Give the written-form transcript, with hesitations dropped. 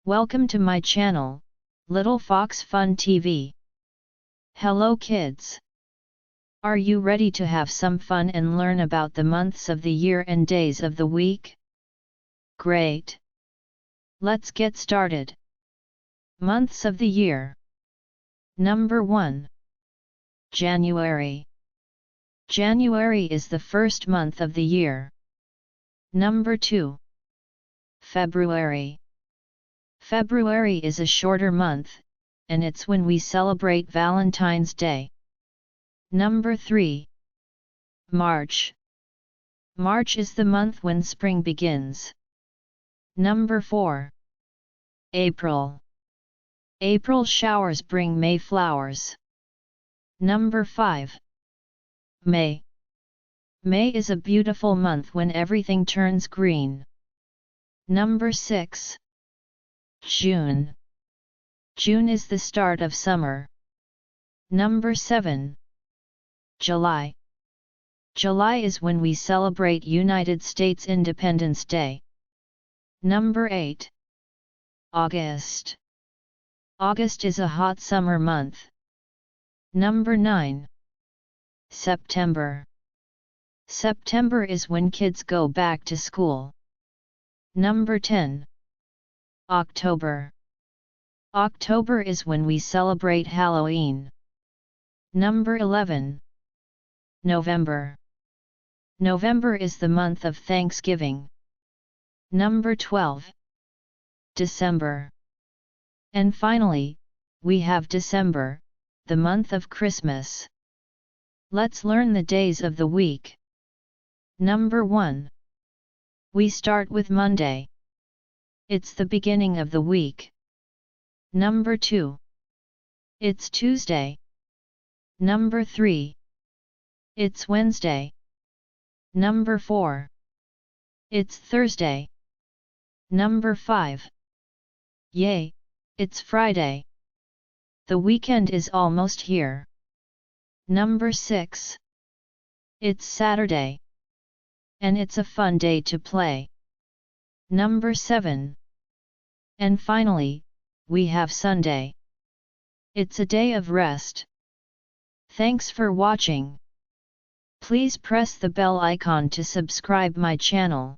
Welcome to my channel, Little Fox Fun TV. Hello kids! Are you ready to have some fun and learn about the months of the year and days of the week? Great! Let's get started. Months of the year. Number 1. January. January is the first month of the year. Number 2. February. February is a shorter month, and it's when we celebrate Valentine's Day. Number 3. March. March is the month when spring begins. Number 4. April. April showers bring May flowers. Number 5. May. May is a beautiful month when everything turns green. Number 6. June. June is the start of summer. Number 7. July. July is when we celebrate United States Independence Day. Number 8. August. August is a hot summer month. Number 9. September. September is when kids go back to school. Number 10. October. October is when we celebrate Halloween. Number 11. November. November is the month of Thanksgiving. Number 12. December. And finally, we have December, the month of Christmas. Let's learn the days of the week. Number 1. We start with Monday. It's the beginning of the week. Number 2. It's Tuesday. Number 3. It's Wednesday. Number 4. It's Thursday. Number 5. Yay, it's Friday. The weekend is almost here. Number 6. It's Saturday. And it's a fun day to play. Number 7. And finally, we have Sunday. It's a day of rest. Thanks for watching. Please press the bell icon to subscribe my channel.